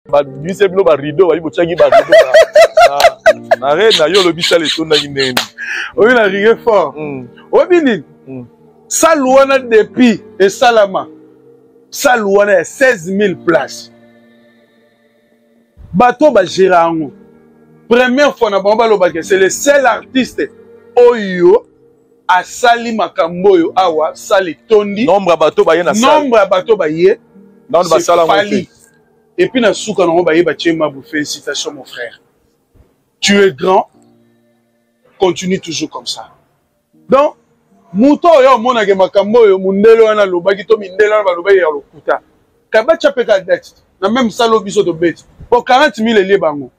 ba bise bino ba rideau ba bochaki ba rideau na reine yo lobi sale tonda kinene oyo na rigueur fort obini saluana depuis et salama saluana 16000 places bato ba gérango première fois na bango baloba que c'est le seul artiste oyo asali makambo yo awa sali tondi nombre bato ba ye na salle nombre bato ba ye non ba sala Fali. Et puis na souka na ba ye ba tchema bu félicitations mon frère tu es grand continue toujours comme ça donc muto yo mona ke makambo yo mundelo wana lobaki to mindelo wana baloba ya lokuta kaba chapeka date na même salo biso to bête pour 40000 elie bango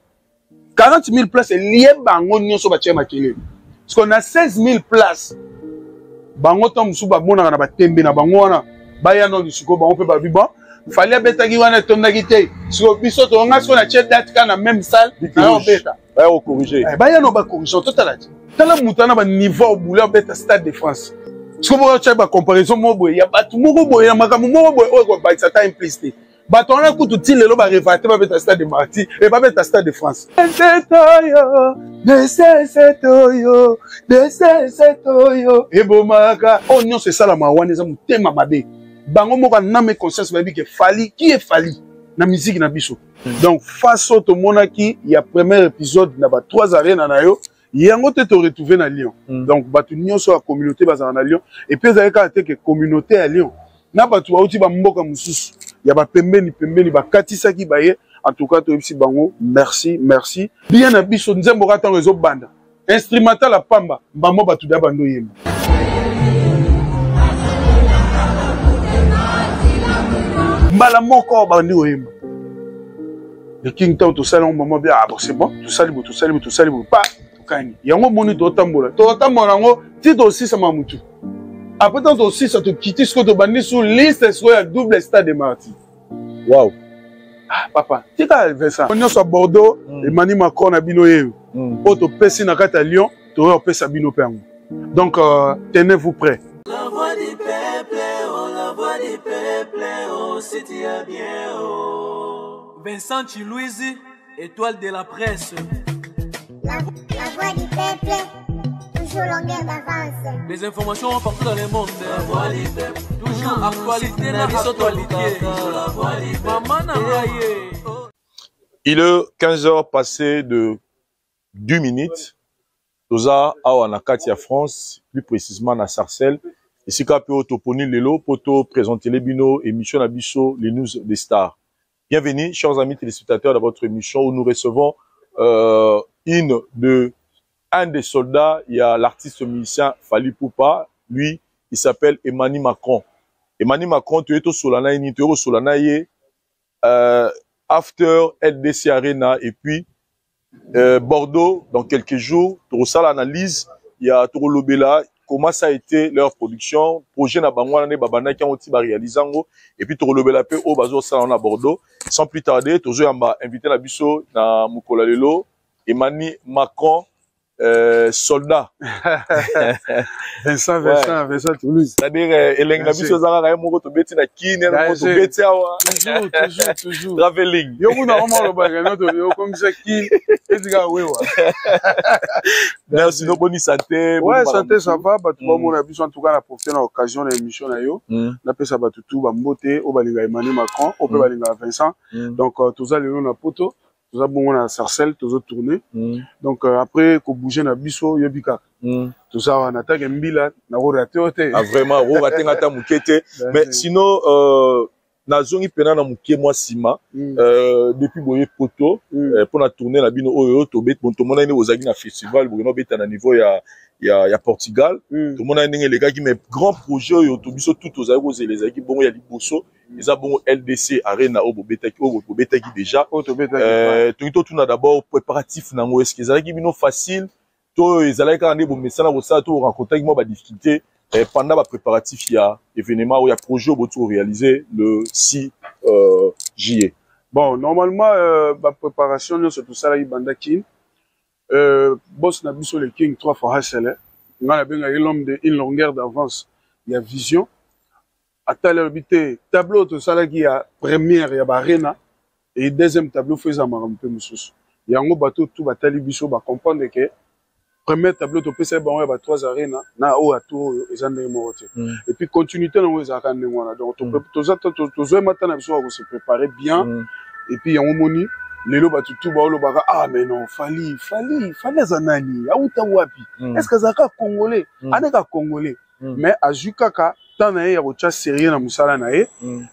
40000 places elie bango nyonso ba tchema kele parce qu'on a 16000 places bango to musu ba mona na ba tembe na bango wana baya no disuko bango pe ba biba fallait betaki wana tondaki te siko biso to nga so na che date kana même salle na beta ba o corriger baya no ba corriger total tala mutana ba niveau bouleur beta Stade de France siko bo cha ba comparaison mo boy ya batu moko boy ya makambo moko boy o ko ba sa time implicité bato wana kutu ti lelo ba revater ba beta Stade de Marty et ba beta Stade de France et bomaka oh non c'est ça la mawane za mutema mabe bango moko na me conscience ba bi que Fali qui est Fali na musique na biso donc face au monaki il y a premier épisode na ba 3 arènes na yo yango te retrouver na Lyon donc batu nyonso la communauté bazana na Lyon et puis za ka te que communauté à Lyon na batu auti ba mboka mususu ya ba pembeni ba katisa ki baye en tout cas to yebisi bango merci bien na biso nzembo ka tango ezo banda instrumental la pamba mbamo batu da bando yemba mbala moko bandi oyemba le king town to salon maman bien ah bon c'est bon tout salibu pas kani yango moni to tambola ngo ti to aussi sama mutu après tant aussi ça te quitter ce que to bandi sur liste sur la double Stade de Marty wow ah papa ti ka Vincent on est à Bordeaux et Mani Macron na bino yeyo o to pesi na kata Lyon to o pesa bino pengo donc tenez-vous prêts. La voix du peuple, oh la voix du peuple, oh si tu es bien, oh. Vincent Chilouizi, étoile de la presse. La voix du peuple, toujours longueur d'avance. Les informations partout dans le monde. La voix du peuple, toujours actualité dans l'actualité. La voix du peuple. Maman n'a il est 15h passé de 2 minutes. Toza awa na Katia France, plus précisément na Sarcelles. Ici ka pe otoponi lelo poto présenter les bino émission na biso les news des stars. Bienvenue chers amis téléspectateurs dans votre émission où nous recevons un des soldats, il y a l'artiste musicien Fali Poupa, lui il s'appelle Emmanuel Macron. Emmanuel Macron tu es au Solana ni tu es au Solana after LDC Arena et puis Bordeaux, dans quelques jours, pour ça l'analyse, il y a Toro Lobela, comment ça a été leur production, projet na bangwana ne babana qui ont été réalisé et puis Toro Lobela pe au bazo ça à Bordeaux. Sans plus tarder, toujours m'a invité la biso na Mukola Lelo, Emmanuel Macron, soldat. Vincent Toulouse. C'est-à-dire, Eleng na biso zanga moko to beti na kine na to beti awa. Toujours. Traveling. Yo kuna kama lo ba no to yo comme ça qui eziga wewa. Merci no boni santé. Ouais, santé ça va, ba tout mon biso en tout cas la profiter na occasion de l'émission na yo. Na pesa ba tout ba mbote o balinga Emmanuel Macron, o pe balinga Vincent. Donc tous ça lelo na poto. Tout ça bon on a Sarcelles, tous autres tournées. Donc après qu'on bouger na biso yobika. Tout ça on attaque mbila na raté oté. Ah vraiment raté ngata mukete. Mais sinon na zongi pena na muke moi sima depuis boye poto pour na tourner na bino oyo to bet bon to mona ni ozagi na festival bono beta na niveau ya Portugal. To mona ndenge les gars qui mes grands projets yo to biso tout ozagi ko les gars bon ya liboso. Ils ont bon LDC Arena au Bobetaki déjà. Tout tout d'abord préparatif nango est-ce qu'ils allaient bino facile to ils allaient quand bon mais ça na ça to rencontrer moi ba difficulté pendant ba préparatif il y a événement où il y a projet au tout réalisé le 6 juillet. Bon normalement ba préparation c'est tout ça là ibandaki boss na biso le king 3 fois HL ngana benga l'homme de une longueur d'avance il y a vision. À tel habité tableau tout ça là qui a première il y a arena et deuxième tableau faisait un peu moussous. Il y a un bateau tout batali biso ba comprendre que premier tableau to pesa ba ba 3 arènes na o ato ezande morote. Et puis continuité na oza kan ngwana. Donc to zo matin na biso ko se préparer bien et puis il y a un moni lelo ba tout ba lo ba ah mais non fallait zanani auta wapi. Est-ce que zaka congolais aneka congolais mais ajukaka tana ya ko cha sérieux na musala na e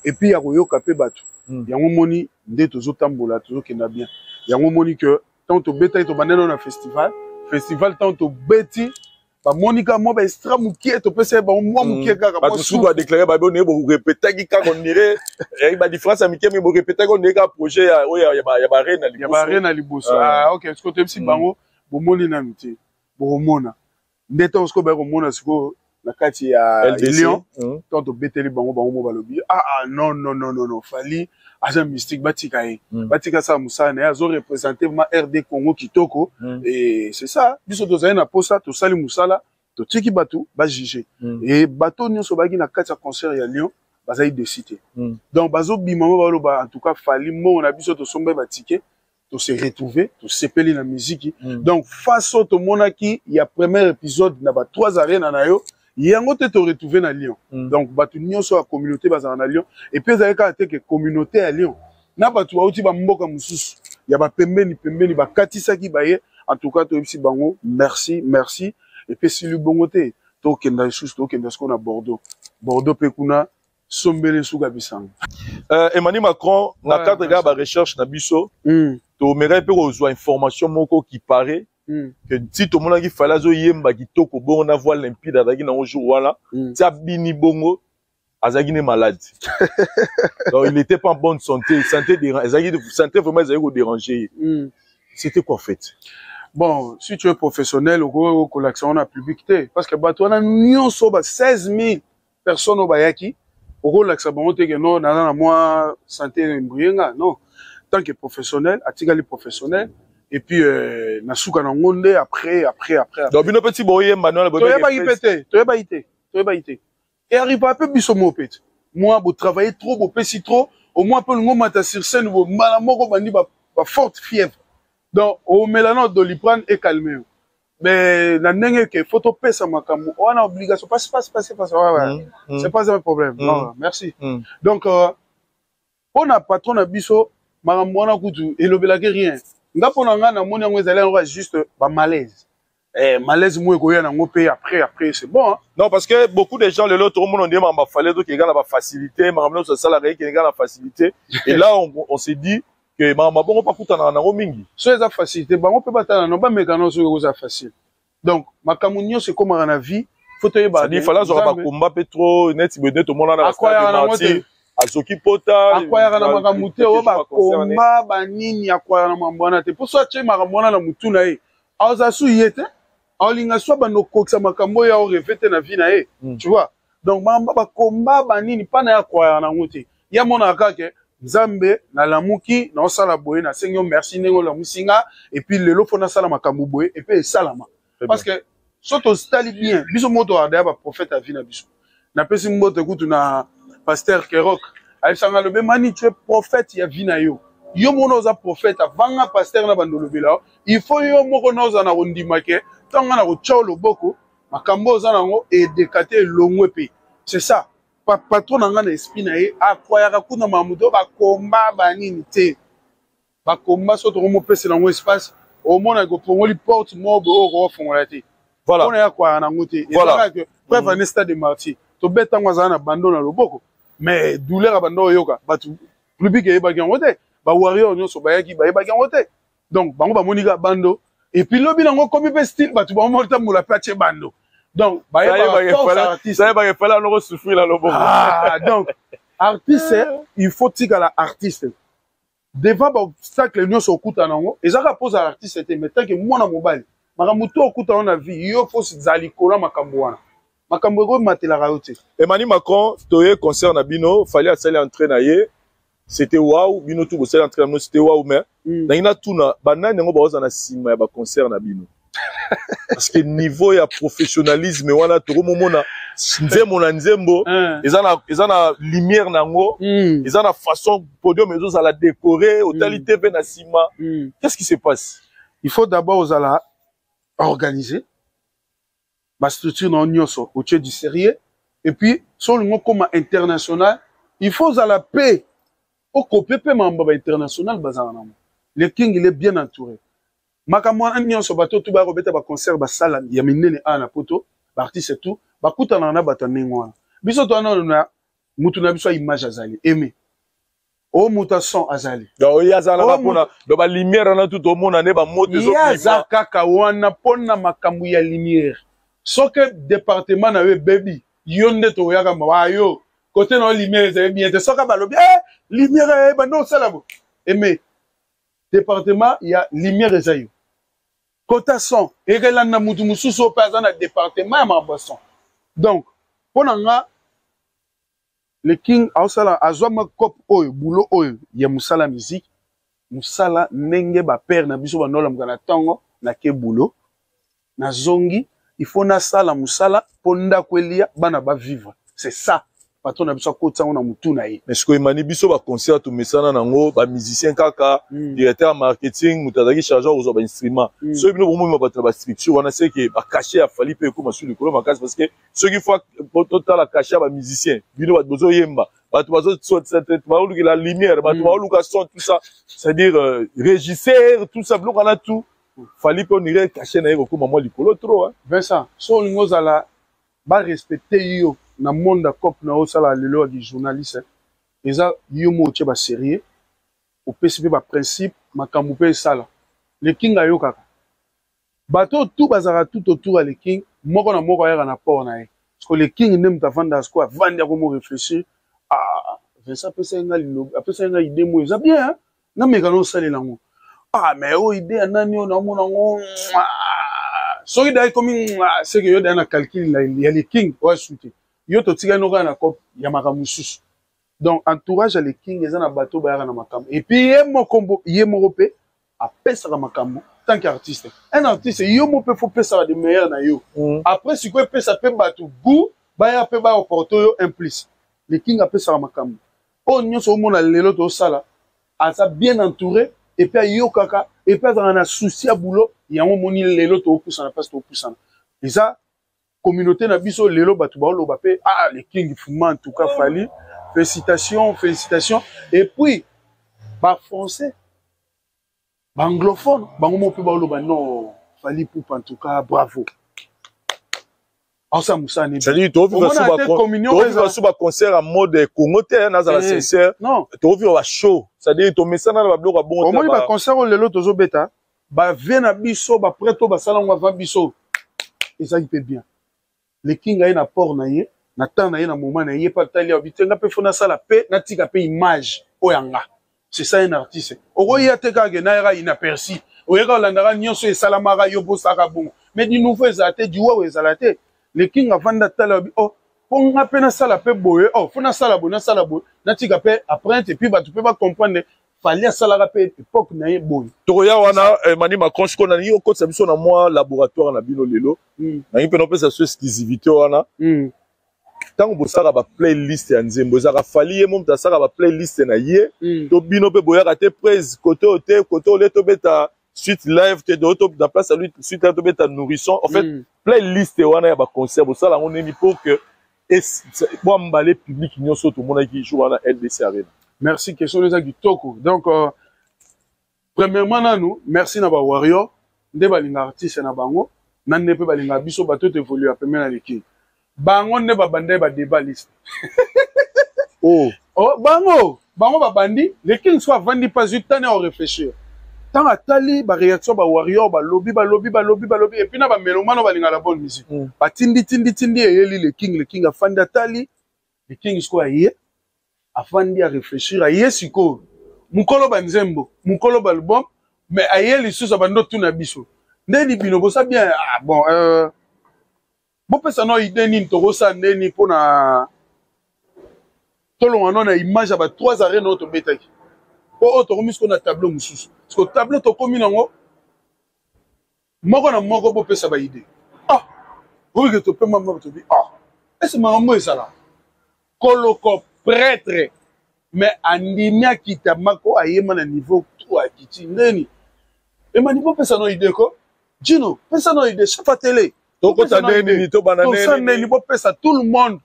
et puis ya ko yoka pe batu. Il y a un moni nde to zo tambola to zo kena bien. Il y a un moni que tant to beta to banana na festival tant to beti ba monika mo ba extra mukie to pese ba mo mukie kaka ba tout doit déclarer ba bonne bo répéter ki ka on dirait et ba différence amitié mais bo répéter qu'on est ka projet ya ba reine liboso ya ba reine liboso ah OK est-ce que tu si bango bo moni na miti bo mona ndeta osko ba ko mona siko na kati ya Lyon tant to beteli bango mo ba lobi ah non fali agent mystique batika ça musana azo représenter ma RD Congo kitoko et c'est ça biso to zaina posa to sali musala to tiki batu ba juger et bato nyonso bagi na kati ya concert ya Lyon bazai de cité donc bazo bimamo ba loba en tout cas fali mo na biso to sombe ba ticket to se retrouver to sepeli na musique donc face au monaki il y a premier épisode na ba 3 arènes na yo yango te to retrouver na Lyon donc batu nyonso a communauté bazana na Lyon et puis ezaleka te que communauté à Lyon na batu auti ba mboka mususu ya ba pembeni ba katisaki baye en tout cas to yebisi bango merci et puis si le bongo te to kenda sous to kenda sko na Bordeaux pe kuna sombele suka bisanga Emmanuel Macron na cadre ga ba recherche na biso to mera pe ko information moko qui paraît que si tout le monde qui fallait zo yemba kitoko bon na voile limpide azaki na un jour voilà tia bini bongo azaki ne malade donc il n'était pas en bonne santé santé vraiment azaki dérangé c'était quoi en fait bon si tu es professionnel au collection na publicité parce que bato na nyonso ba 16000 personnes au bayaki au collection bon te que non na moi santé mbuyenga non tant que professionnel atikali professionnel et puis nasuka na ngonde après donc bino petit boye Manuel boye to yeba ité et arrive pas peu biso mo pete moi bo travailler trop bo pesi trop au moins peu ngo mata sur scène bo mala moko bandi ba forte fièvre donc au mélano doliprane et calmer mais na ndenge que photo pesa makambo on a obligation passe ouais c'est pas un problème non merci donc on a patron na biso makambo na kutu elobelaki rien ngapo na nga na moni yango ezali yango juste ba malaise malaise mo ekoya na ngo pe après c'est bon hein? Non parce que beaucoup de gens le lot tout le monde on dit mamba fallait donc il y a la facilité makambo so sala reki il y a la facilité et là on s'est dit que mamba bon pas kutana na ngo mingi so eza facilité bango pe batana no ba mekano so ko za facile donc makambo nyo c'est comme na vie faut te ba il fallait zo ba combat pe trop net be net tout le monde na stade azoki pota akwaya na makambo te o ba komba ba nini akwaya na mambo na te pour so che makambo na mutu na ye aza su yete alinga so ba no koksa makambo ya o revete na vie na ye tu vois donc mamba ba komba ba nini pa na akwaya na mutu ya mona kake Nzambe na lamuki na osala boye na sengo merci nengo la musinga et puis lelo fona sala makambo boye et puis salama parce que soto stali bien biso moto ada ba prophète a vie na biso na pesi mbote kutu na pasteur Kerok aisanga lobe mani tu es prophète ya vina yo mono za prophète avanga pasteur na bandolo bela il faut yo moko noza na rondimake tanga na ko cholo boko makambo za nango et décater longwe pe c'est ça patron na nga na esprit na ye akwayaka kuna mamudo ba komba ba nini te ba komba soto ko mo pese na ngo espace au mona ko pongoli porte mobo o ko fongola te voilà on ya kwa na ngote et ça que bref un stade de martyr to beta ngwa na bando na loboko mais douleur bando yoka batu plus big e ba gangote ba warrior nyonso ba yaki ba gangote donc bango ba monika bando et puis lobi nango komi pe style batu ba mo tamula pache bando donc ba artiste ça va fallait on souffrir là loboko donc artiste il faut tika la artiste devant ba obstacle nyonso okuta nango ezaka pose à l'artiste te mais tant que mwana mobali makambo to okuta na vie yo faut zali kola makambo wana makambo ko matela raote Emmanuel Macron toye concert na bino fallait aller entraîner naie c'était waouh bino tout bosser entraînement c'était waouh mais na ina tuna banane ngo baoza na sima ya ba concert na bino parce que niveau ya professionnalisme wana to momona nzembo na nzembo eza na lumière nango eza na façon podium ezo la décorer otali TV na sima. Qu'est-ce qui se passe? Il faut d'abord aux ala organiser ma structure non nyonso au du sérieux et puis sur le comme international il faut à la paix au copier membre international bazana. Le king il est bien entouré. Makamwa nyonso bato tu ba robeta ba concert ba sala ya minene ana poto ba artiste tout ba kutana na batanengwa biso to na mutu na biso image azali aimé o mutation azali do yazala ba pona do ba lumière na tout au monde ne ba moto zo ya kaka wana pona makambu ya lumière soke département na we baby yonde to yaka mayo côté na lumière c'est bien te soka ba lobi lumière ba no sala bo aimé département il y a lumière ezayo côté son et là na mutu mususu pa za na département ya maboson donc pona nga le king ausala azwa cop oyo boulot oyo ya musala musique musala nenge ba père na biso ba nola mukana tongo na ke boulot na zongi il faut na sala musala ponda kwelia bana ba vivre c'est ça patron na biso kotsa na mutu na ye mais ce que imani biso ba concert to mesana nango ba musicien kaka directeur marketing mutazaki chargeur aux instruments ceux qui nous vont ba structure on a c'est que ba cacher a fali pe ko masu likolo makasi parce que ceux qui faut total la cacher ba musicien bino ba bozo yemba ba to bazo la lumière ba to ba son tout ça c'est-à-dire régisseur tout ça bloc on a tout fali pe on irait cacher na ko maman likolo trop hein Vincent so ngozala ba respecter yo na monde cop na osala lelo di journaliste eza yo mo tche ba sérieux au PCP ba principe makambu pe sala le king ayo kaka bato tout bazara tout autour le king moko na moko ya na port na ye parce que le king nem ta vanda quoi vanda ko mo réfléchir Vincent pesa nga lilo apesa nga idée mo eza bien hein na me kana osala lango mais o idée anani on na mo nango soki dai komi c'est que yo dans na calcul ya le king wa souté yo to tika no kana ko ya makamususu donc entourage le king eza na bato ba na makambo et puis ye mokope a pesa ka makambo tant qu'artiste un artiste yo mo pe faut pesa de meilleur na yo après si ko pesa pe bato goût ba ya pe ba opporto yo implice le king a pesa ka makambo o nyonso mo na lelo to sala asa bien entouré et puis yo kaka et puis dans un souci à boulot yango moni lelo to poussana passe to poussana et ça communauté na biso lelo batu ba lo bape le king fuma en tout cas fali félicitations et puis ba français ba anglophone bango mo pe ba lo ba non fali pou en tout cas bravo ça musa ni c'est-à-dire to vivre sur ba concert en mode congoté na za sincère non to vivre ba show c'est-à-dire to mesana na ba bloka bon au moins ba concert lelo tozo beta ba vena biso ba preto ba sala ngwa va biso et ça il peut bien le king a na port na ye na temps na ye na moment na ye pas tali obitenga pe fona sala pe na tika pe image oyanga c'est ça un artiste oko ya teka ke na era inaperçu oyeka landara nyonso e salamara yo bosaka bon mais du nouveau ezate du wa ezalate le king avanda tala ponga pe na sala pe boye fona sala bo na tika pe après et puis ba tu peux pas comprendre fallait sala rapide époque na ye boye toya wana mani makonche ko na yo ko sa biso na moi laboratoire na bino lelo na ngi pe no pesa so exclusivité wana tango bosaka ba playlist ya nzembo zaka fali ye mom ta saka ba playlist na ye to bino pe boya te prise côté le to beta suite live te do to na place à lui suite to beta nourrisson en fait playlist wana ya ba concert bosala on nini pour que bo mbalé public nyonso to mona ki joue wana LDC Arena. Merci, question de du toko. Donc, premièrement, nous, merci na ba warrior, nde balinga artiste na bango, nan ne pe balinga biso bato te évoluer à premier na l'équipe. Bango ne ba bandé ba débat liste. Bango ba bandi, les king soit vandi pas 8 ans à réfléchir. Tant à tali ba réaction ba warrior ba lobby et puis na ba mélomane balinga la bonne musique. Ba tindi et le king a fanda tali, le king soit yé. Afin à réfléchir à yesiko mukolo banzembo mukolo balbum mais aye lisusu bando tuna biso ndeni bino bosa bien bon bo pesa no idée ni to rosa ndeni pona tolo wana na image ba 3 arènes auto betaki po auto remis ko na tableau mususu parce que tableau to komi nango moko na moko bo pesa ba idée oui que to pe mama to bi est-ce maman ça là koloko prêtre mais andimia kitamako ayema na niveau tout à kiti neni et manipo pesa no idée ko Gino pesa no idée chaque télé to ko tande ni to banane ça neni bo pesa tout le monde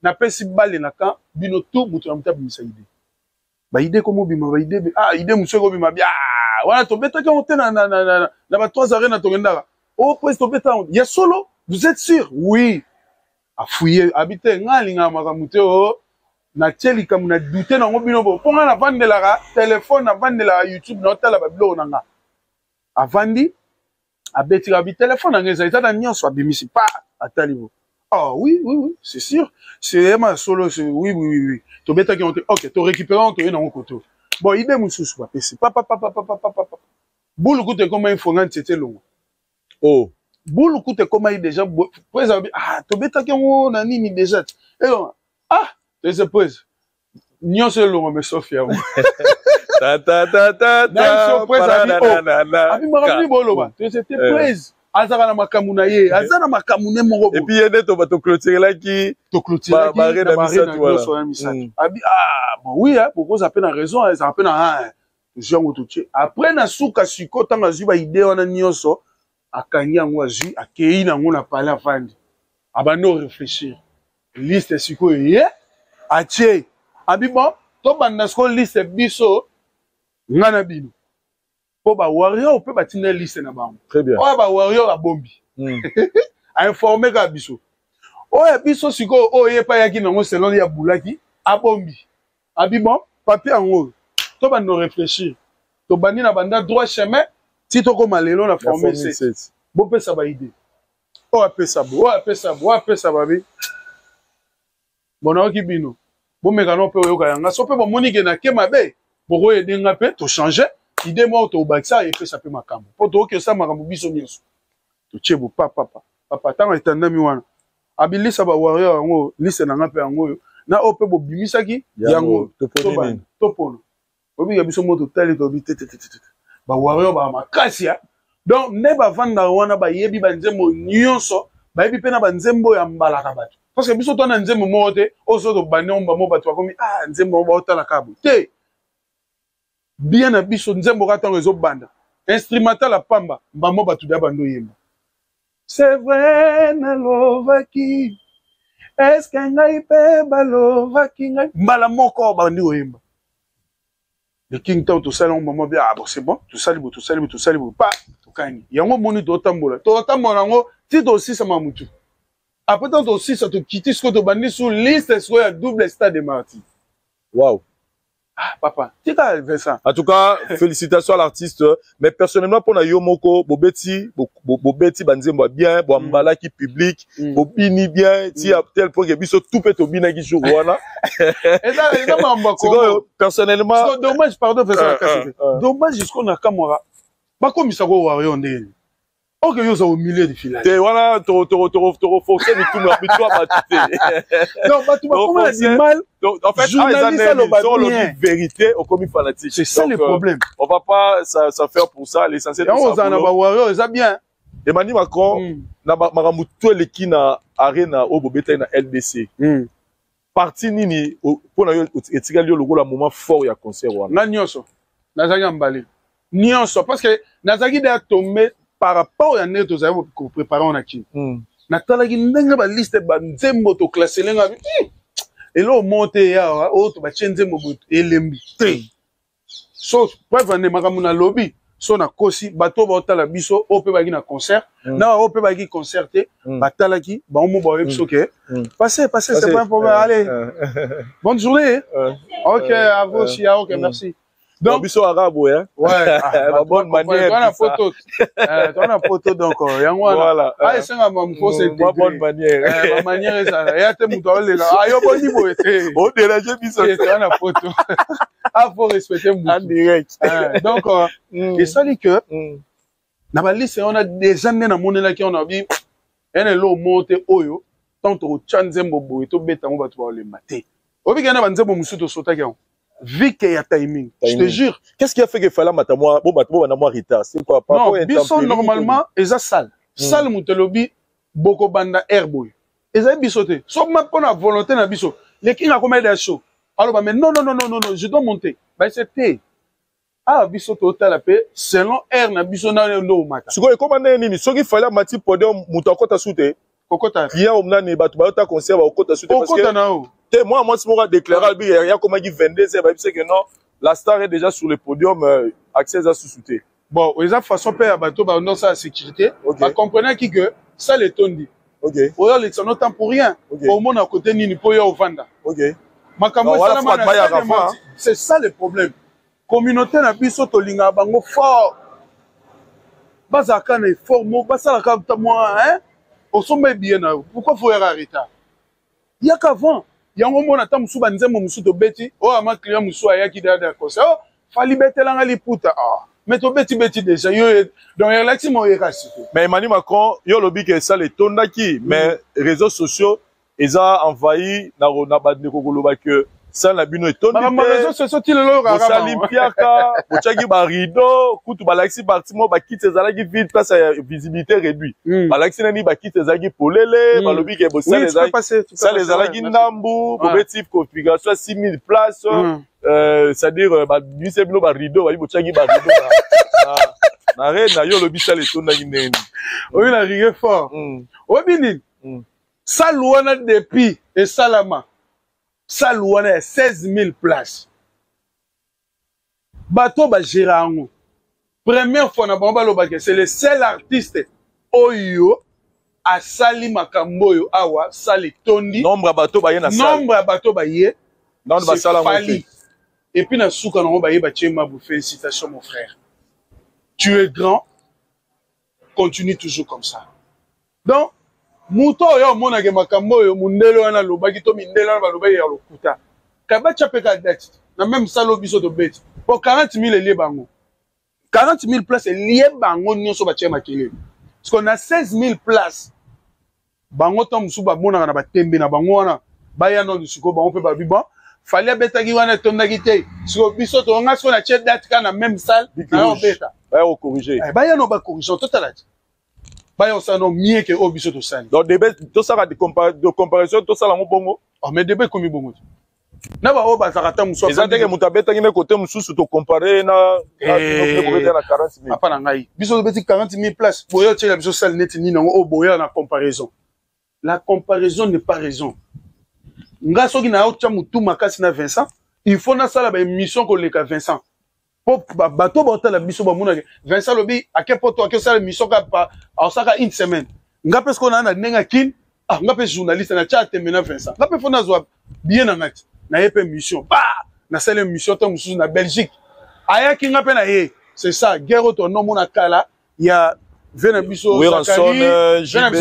na pesi balle na kan bino tout mutu na mutabi misa idée ba idée comme bima ba idée ah idée monsieur ko bima bien voilà to beta ko tena na ba 3 arènes na to ngenda oh presque to beta ya solo vous êtes sûr oui a fouiller habiter ngalinga makamuteo na teli comme na douter na ngobino bo ponga na vandela téléphone na vandela YouTube na tala ba bilo nanga avandi abeti ka bi téléphone na ngeza itata nyonso abimisi pa atalibo ah oui c'est sûr c'est ma solo oui to beta ki OK to récupérer on to na ngokoto bon idée mususu ba pesi papa boule koute comme il faut ngantete longo oh boule koute comme il déjà ah to beta ki on na nini déjà et ah c'est pose nyo se longo me Sofia ta abi marabi boloba c'était prise azaka na makamuna ye azana makamune moko et puis yende to bato clôturer là qui barre na misatu abi ah bon oui hein pourquoi ça peine raison ça peine hein jean tout après na suka siko tanga zuba idée wana nyonso akangi yango azu akei na ngona pala fandi abano réfléchir liste siko ye atie abi bon to banda sko liste biso ngana bino po ba warrior pe batina liste na bango très bien o ba warrior a bombi a informer ka biso o ya biso siko o ye pa yaki nango selon ya bulaki a bombi abi bon papier en to banda réfléchir to bandi na banda droit chemin ti to ko malelo na former c'est bo pesa ba idée o pesa babi bona ki bino bo mekano pe oyoka yanga so pe bo monike na ke mabe boko edenga pe to changer idée mo to bakisa e pesa pe makambo po to ke sa makambo biso nyonso to chebo papa tanga etandami wana abilisa ba warrior yango liste na ngape yango na o pe bo bimisaki yango to pono obi ya biso mo to tali to bi tete ba warrior ba makasi ya donc ne ba vanda wana ba yebi ba nzembo nyonso ba yebi pe na ba nzembo ya mbala ka bato parce que biso to na nzembo mo te ozo to bane omba mo bato akomi ah nzembo ba otala kabu te bien na biso nzembo ka tango ezo banda instrumental la pamba mba mo bato da bando yemba c'est vrai na lovaki est-ce que ngai pe ba lovaki ngai mbala moko bandi oyemba le king tao to sala on mama bien ah bon c'est bon tout ça pas to kangi yango moni to tambola ngo ti to aussi sama mutu après tant aussi ça te quitter ce que to bandi sur liste soit ya double stade de martyr waouh ah papa tu as fait ça en tout cas félicitations à l'artiste mais personnellement pour na yo moko bobeti banzembo bien bo mbala ki public bobini bien ti à tel point que biso tout peut to bina ki jour wana et ça mamba ko personnellement dommage pardon fait ça dommage jusqu'on a camera ba comme ça ko warrior ndeni OK yo ça au milieu du filet te wana to forcer ni tout mais toi batité non ba tu ba comment dit mal en fait la vérité au comme fanatique c'est ça le problème on va pas ça faire pour ça l'essentiel c'est ça on a warrior ça bien Emmanuel Macron na makambu to leki na arena o bobeta na LDC parti nini pour na yo etikali yo lokola moment fort ya concert wana na nyonso nazaki mbali nyonso parce que nazaki da tomber par rapport à neto za ko préparer on aki na tala ki ndenge ba liste ba nzembo to classer lenga et là monter ya o to ba nzembo elembi so pour vendre makamuna lobby so na kosi bato ba tala biso o pe ba na concert na o pe ba ki concerter ba tala ki ba mo ba biso ke passez c'est pas un problème allez bonne journée OK à vous aussi OK merci. Donc biso arabe hein ouais bonne manière on a photo donc voilà ah c'est un bonne manière ma manière ça ya te muto le ah yo bon niveau était on dérange biso on a photo ah faut respecter en direct donc et ça dit que na ba liste on a des années na monela qui on a vu ene lo monte oyo tant to chanzembo boy to beta mo batu ba le maté obi kana ba nzembo musuto sota ki vu qu'il y a timing. Je te jure. Qu'est-ce qui a fait que fallait mater moi retard? C'est quoi? Non, bison normalement, ils ont salle. Salle moutelobi, boko banda airboy. ezali biso te so ma pona volonté na biso les qui na combien de show alors mais non je dois monter bah c'était ah biso total pe selon air na biso na ndo mata siko comment nini soki fallait mati podium muto akota sute kokota bien omnani batu ba ta conseil ba okota sute parce que te moi si moi déclarer il y a comme dit 22h ba c'est que non la star est déjà sur le podium accès à sous-souté bon ils a façon payer bateau ba non ça sécurité ba comprenez qui que ça les tondi OK oyo les temps temps pour rien au monde à côté nini po yo vanda OK makambo c'est ça le problème communauté na biso to linga bango fort bazaka na effort mo basala ka moi hein au sommet bien na pourquoi faut arrêter il y a qu'avant yango mona ta musu banzembo musu to beti o ama client musu ayaki dada ko ça fali betelanga liputa ah mais to beti déjà yo donc relaxi mo yekasi mais Emmanuel Macron yo lobi que ça les tondaki mais réseaux sociaux ils ont envahi na badeko koloba que ça la bino etondi mais réseaux sociaux ti lelo rara ça limpiaka ochaki ba rideau kutu balaxi parti mo ba kite ezalaki vide place ya visibilité réduit balaxi nani ba kite ezalaki polele balobi ke bo ça les ezalaki ndambu objectif configuration 6000 places c'est-à-dire ba bise bino ba rideau ba ochaki ba rideau na reine yo lobi ça les tondaki neni oui la rigueur fort obini ça louana depuis et salama ça louana 16000 places bateau ba gérango première fois na bamba lobake c'est le seul artiste oyo a sali makambo yo awa sali tondi nombre bateau ba yena sali nombre bateau ba ye non ba sala fali et puis na souka na ba ye ba tchema bu félicitations mon frère tu es grand continue toujours comme ça donc muto yo mona ke makambo yo mundelo wana lobaki to mindelo wana balobaki ya lokuta kaba chapeka date na même salo biso to bet pour 40000 elie bango 40000 places elie bango nyonso ba tchema kele parce qu'on a 16000 places bango to musu ba mona na batembe na bango wana baya no siko bango pe ba biba fallait betaki wana tondaki te siko biso to nga so na che date kana même salle na on beta ba o corriger baya no ba corriger total bayo ça non mieux que obiso to sali donc débat tout ça de comparaison tout ça la bongo oh mais débat comme bongo na ba o ba zakata muso ezate ke mutabeta ngine côté mususu to comparer na na 40000 apa na ngai biso beti 40000 places boyo tshela biso sali net ni nango o boya na comparaison la comparaison n'est pas raison nga soki na o tcha mutu makasi na Vincent il faut na sala ba émission ko leka Vincent pour bateau botala biso ba muna Vincent lobi akepoto akesala mission ka pa osaka une semaine nga parce qu'on a nenga kin ah nga pe journaliste na chat mena Vincent nga pe fona zo bien na ngati na yepe mission ba na sala mission to mususu na Belgique aya ki nga pe na ye c'est ça guerre to no mona kala ya vena biso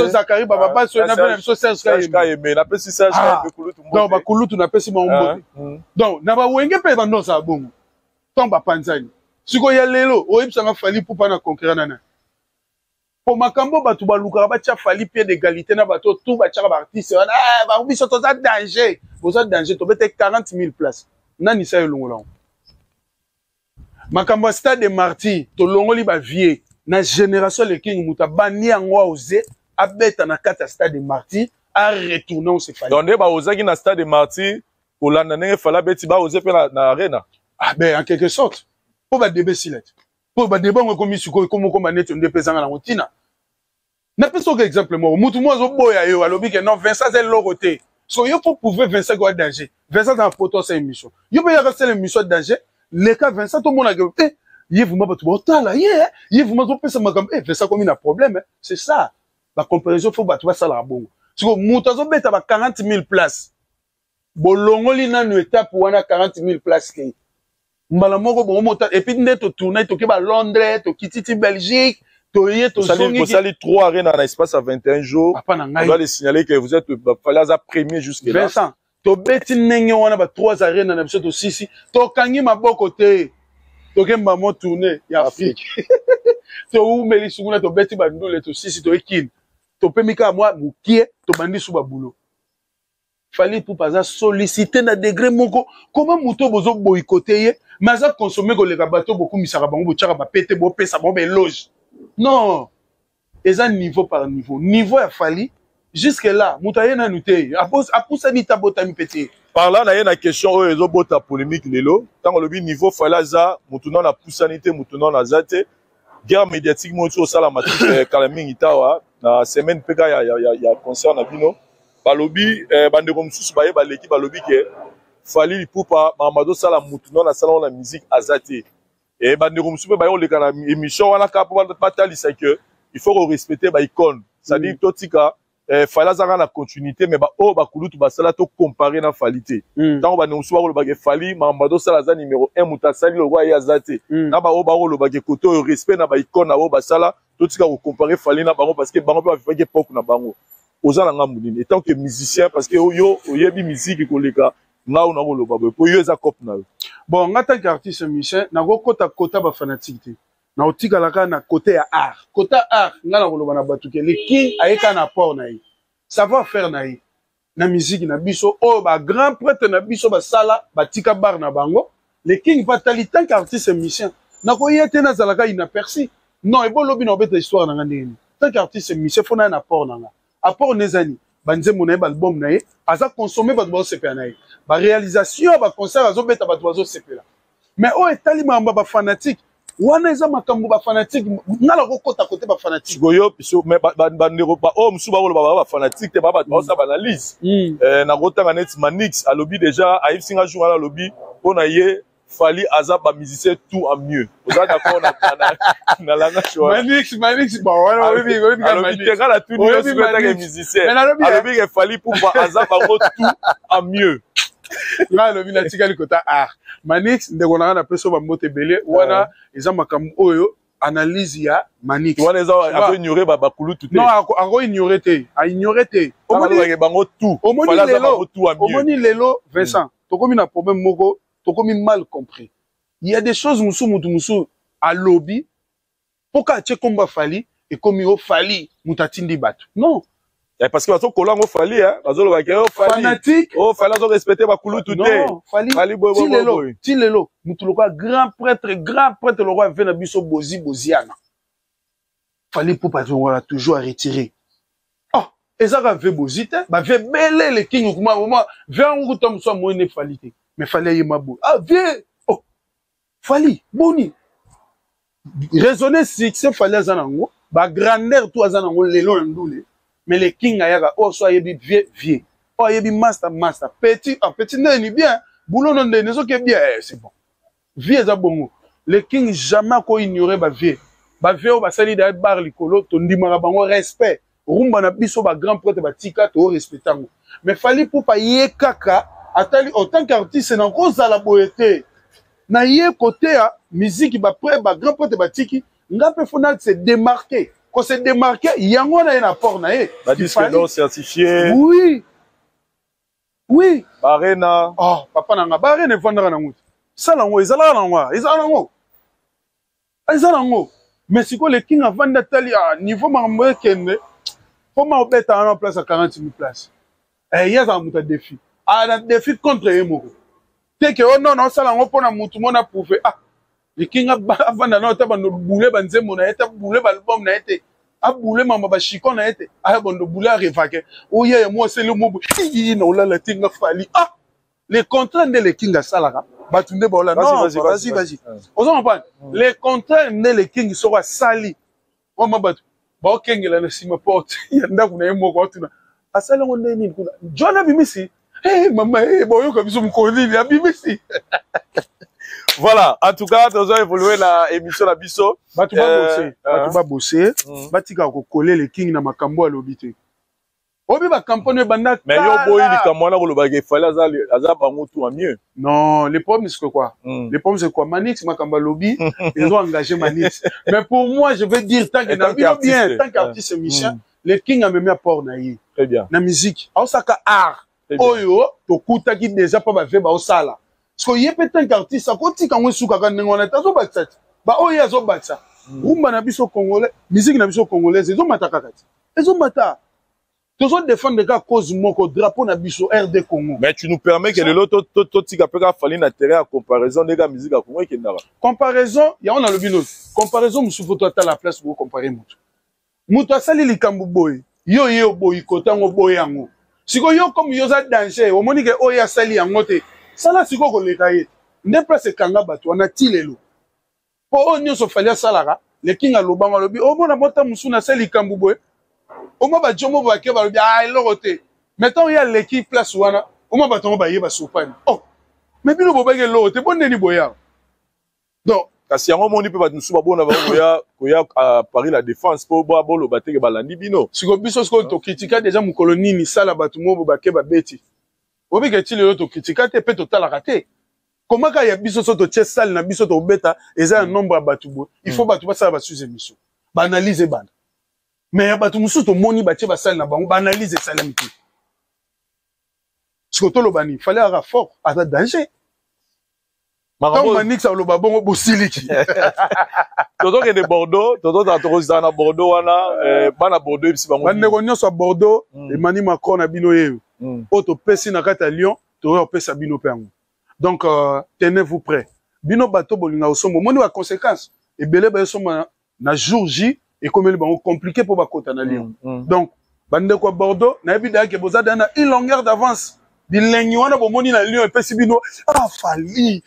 Zakari baba ba so na vena biso Serge mais na pe si Serge Kaye kulutu donc ba kulutu na pe si ba mbote donc na ba wenge pe ba no sa bongo tomba panzani siko ya lelo oyebisanga fali pour pas na conquérir nana pour makambo batu baluka ba tia fali pied d'égalité na bato tout ba tia ba artiste wana ba biso to za danger boza danger to bete 40000 places nani sa elongola makambo stade de martyr to longoli ba vie na génération le king muta bani angwa oze abeta na kata stade de martyr a retourner on se fali donc ba ozaki na stade de martyr pour la nane fala beti ba oze pe na arena. Ah ben en quelque sorte pour ba débat silet pour ba débat ngo komi suko comme net on dépesanga na rotina na peso que exemple mo mutu mo zo boya yo alobi que non Vincent c'est l'oroté so yo faut prouver Vincent quoi danger Vincent dans photo c'est émission yo be ya c'est l'émission danger les cas Vincent tout monde a que il vous m'a pas tout là il vous m'a zo pesa makam Vincent comme il a problème c'est ça la comparaison faut ba tu va ça la bon so mutu zo beta ba 40000 places bolongoli na no étape wana 40000 places ke mbala moko bon mota et puis nde to tourner to ke ba Londres to kititi Belgique to yé to songi vous allez 3 arènes dans l'espace à 21 jours on doit les signaler que vous êtes fallait premier jusque là Vincent to beti nenge wana ba 3 arènes na biso to sisi to kangi maboko te to ke mbamo tourner ya Afrique to umeli sunguna to beti ba ndole to sisi to ekin to pemika moi mukie to bandi su ba boulot fallait pour pas solliciter na degré moko comment muto bozo boycotter mais à consommer ko le bateau beaucoup misaka bango bo tchaka ba pété bo pesa bon be loge non et ça niveau par niveau ya fali jusque là mutaye na nuté apusa ni tabota mi pété par là na une question oyo ezobota polémique lelo tant le niveau falaza mutuna na pusanité mutuna na zate guerre médiatique mo tso sala match kalamingi tawa na semaine peka ya concert na bino balobi bandeko mususu baye baleki balobi ke fali lipupa mamado sala mutuna na sala na musique azate et bandeko mususu baye oleka na émission wana ka po batalisa que il faut respecter ba icône ça dit totika fala zanga na continuité mais ba o ba kulutu ba sala to comparer na falité tant ba nonso ba lo ba ke fali mamado sala za numéro 1 mutasali lo roi ya zate na ba o ba lo ba ke koto respect na ba icône na o ba sala totika ko comparer fali na bango parce que bango ba fait que pok na bango ozala nga munini étant que musicien parce que yo oyebi musique koleka nga ona ko lo ba po yo za cop na yo bon ngata artiste musicien na go kota ba fanatique na otika la ka na côté ya art côté art ngala koloba na batuke le king ayeka na port na yi savoir faire na yi na musique na biso o ba grand prêtre na biso ba sala batika bar na bango le king va tali tant qu'artiste musicien na ko yete na zalaka inaperçu non e bo lobi na obeta histoire na ngani tant qu'artiste musicien fona na port na nga apport nezani banze mona ba album na yi aza consommer ba bo CP na yi ba réalisation ba concert azo beta ba zo CP la mais o etali mamba ba fanatique wana eza makambo ba fanatique ngala ko kota côté ba fanatique goyo piso mais ba ndeko ba o musu ba lo ba fanatique te ba sa ba analyse na rotanga net manix a lobby déjà a singa jour la lobby on a yé fali azab ba musicien tout en mieux oza d'accord na langa choix manix ba wana oui manix te kala tout ni que musicien a lobby que fali pour ba azab ba tout en mieux là le vina tika likota art manix ndeko na peso ba mote belé wana eza makambo oyo analyse ya manix wana eza a ignorer ba kulu tout non a ignorer te a ignorer te omoni bango tout fala za bango tout a mieux omoni lelo Vincent tokomi na problème moko tokomi mal compris il y a des choses musu à lobby pourquoi tu komba fali et comme yo fali mutatindi batu non parce que bazo kolango fali bazo lo bakero fali fanatique oh fali bazo respecter ba kulu tout non fali boy tilelo mutu quoi grand prêtre le roi vena biso boziana fali pour pas toujours à retirer oh ezaka ve bozite ba ve belé le king kuma moment vers un tom so mo ne falité mais fallait y mabo ah vie oh fali boni raisonner succès fallait zanango ba grandeur tout azanango lelo ndule mais les king ayaga oh so yebi vieux oh yebi master petit n'est bien boulot non ne so que bien c'est bon vieux za bongo les king jamais ko ignorer ba vieux ba sali da bar likolo to ndimaka bango respect rumba na biso ba grand prêtre ba tika to respectango mais fali pour pas yekaka atali autant qu'artiste na ko za la boété na yé côté a musique ba grand prêtre ba tiki ngape fona se démarquer. Quand c'est démarqué, il y a un apport. La disque d'or certifié. Oui. Oui. Barena. Oh, papa nanga. Barena vendra na ngouti. Ça la ngouti. Izala na ngouti. Izala na ngouti. Mais si quoi le king a vendu tali à niveau mamoué kende, faut m'embêter en place à 40 000 places. Et il y a un défi. Ah, un défi contre Emo. T'es que, oh non, ça la ngouti pour na moutou, mon a prouvé. Ah. Le king a vendu na taba no boule banze mon a été boule album na été. A boule mama ba chikon na été. Ah bon no boule a révaqué. Oh yeah, moi c'est le mot. Il na ola la tinga fali. Ah. Les contrats de le king a salara. Batunde ba ola. Non, vas-y. Ozo comprendre. Les contrats de le king sera sali. O ma batu. Ba o king la na sima porte. Yanda kuna yemo ko tuna. Asala ngone ni kuna. Jona bimisi. Hey mama, hey boyo comme ça mkoni ya bimisi. Voilà, en tout cas, nous avons évolué la émission la biso. Batu ba bosser, batika ko coller le king na makambo alobité. Obi ba campagne banda. Mais yo boy li kamwana ko lobage fallait aza bango tout en mieux. Non, le problème c'est quoi? Le problème c'est quoi? Manix makamba lobby, ils ont engagé Manix. Mais pour moi, je veux dire tant que na bien, tant qu'artiste musicien, le king a même apport na yi. Très bien. Na musique, osaka art. Oyo to kutaki déjà pas ba ve ba osala. Parce que yé tant qu'artiste, ça côté quand on souka quand on est azo batsa. Ba oyo azo batsa. Rumba na biso congolais, musique na biso congolaise, ils ont mataka kati. Ils ont mata. Toujours défendre des gars cause moko drapeau na biso RD Congo. Mais tu nous permets que le loto tika peka fali na terrain à comparaison des gars musique à Congo qui ndara. Comparaison, ya on a le bino. Comparaison musufu to ta la place pour comparer mutu. Mutu asali likambu boy. yo yo boycota ngo boyango siko yo comme yo za danger o moni ke oya sali yango te sala siko ko leka ye ne place kanga bato wana tilelo po onyo so falia salaka le kinga lobanga lobi o mona mota musuna sali kambubwe o mo ba jomo ba ke ba lobi ah lokote mettons ya l'équipe place wana o mo ba tongo ba yeba sopani oh mais bino bobage lokote bonneni boya donc kasi yango moni pe ba nusu ba bona ba koya à Paris la défense po ba bolo bateke balandi bino siko biso siko to critique déjà mu kolonini sala bato mo ba ke ba beti obike tilelo to critique te pe total raté comment ka ya biso so to tie sale na biso to beta eza un nombre ya bato bo il faut bato ba sala ba sous émission ba analyser bana mais ya bato musu to moni ba tie ba sale na bango ba analyser sale miti siko to lo bani fallait avoir fort à danger quand manix a lo ba bongo bosiliki toto ke de Bordeaux toto ta to na Bordeaux wana bana Bordeaux bisi bango bande ko nyonso Bordeaux et mani Macron na bino yeyo auto pesi na kata Lyon to yo pesa bino pengo donc tenez-vous prêts bino bato bolinga osombo moni wa conséquences et belé ba soma na jour J et comme le bango compliqué pour ba kota na Lyon donc bande ko Bordeaux na ebida ke bozada na une longueur d'avance bilengi wana bomoni na Lyon epesi bino ah fali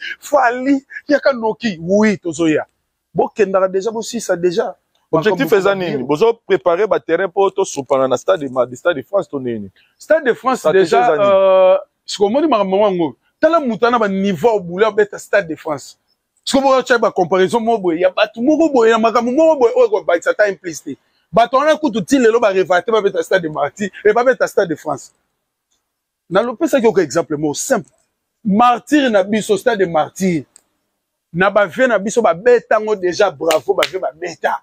yaka noki oui tozoya bokendaka déjà bosi ça déjà objectif ezani bozo préparer ba terrain pour to sopana na stade de France to nini stade de France déjà ce que moni makambo ngo tala mutana ba niveau boula beta stade de France ce que bo cha ba comparaison mo boy ya batu moko boy ya makambo moko boy o ko ba ça ta implicité bato on a kutu tilelo ba revater ba beta stade de Martyr et ba beta stade de France na lopesa ki exemple mo simple Martyr na biso stade de Martyr na ba vie na biso ba beta ngo déjà bravo ba vie ba beta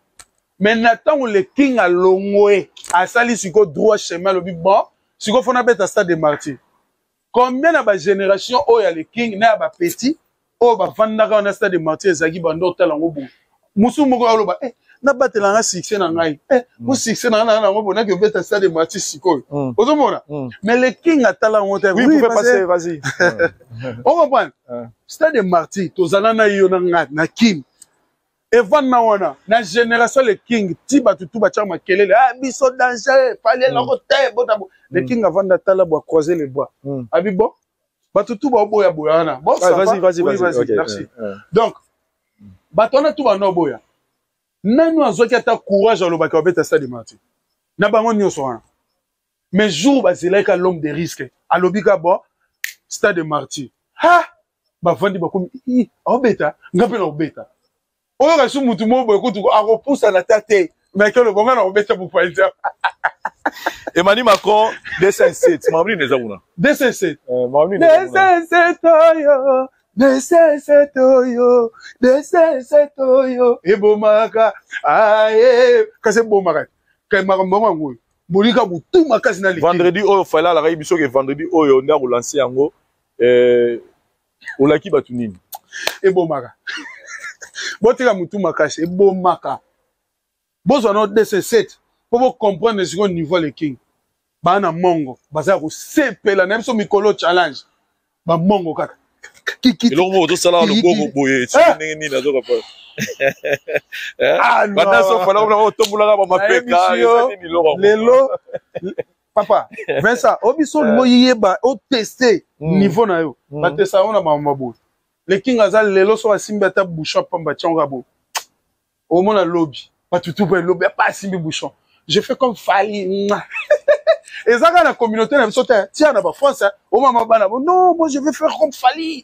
mais n'attend le king a longwe a sali siko droit chemin le bon siko fona beta stade de Martyr combien na ba génération o ya le king na ba petit o ba vandaka na stade de Martyr zaki bando talango bon musu moko aloba na batela nga succès na ngai mo succès na ngo bona que beta stade de Martyr siko ozomona mais le king atala ngo te oui vous pouvez passer vas-y on comprend stade de Martyr tozana na yo na king Evan Nawana, na génération le king, tiba tutu bacha makelele, ah biso danger, fallait la côté, bon le king avant d'attendre bois croiser les bois. Abi bon, batutu ba boya boyana. Bon ça vas-y, merci. Donc batona tu ba no boya. Nanu azoki ata courage lo baka beta stade Martyr. Na bango nyoso wana. Mais jour ba zeleka l'homme de risque. Alobika bo stade Martyr. Ha! Ba vandi ba komi obeta, ngapela obeta. Oyo ka su mutu mo boy kutu a repousse na tête mais que le bonga na obeta pour faire Emmanuel Macron D57 mamri neza una D57 mamri D57 oyo ebomaka aye kase bomaka kay makambo ngo bolika butu makasi na liki vendredi oyo fala la biso ke vendredi oyo nda relancer yango olaki batu nini ebomaka botika mutu makasi ebomaka bozo no DC7 pour comprendre ce niveau le king bana mongo baza ko sepela na biso mikolo challenge ba mongo kaka kiki elongo to sala lo bongo boye tsine nini na zoka pa bana so fala ko tombula ba mapeka nini lelo papa Vincent obiso mo yeba o tester niveau na yo ba tester on na ba mabo le king azal lelo so asimba ta bouchon pamba tchonga bo au mon lobby pas tout lobby pas simbi bouchon je fais comme Fali et ça dans la communauté na biso tiens na ba France au mama bana non moi je vais faire comme Fali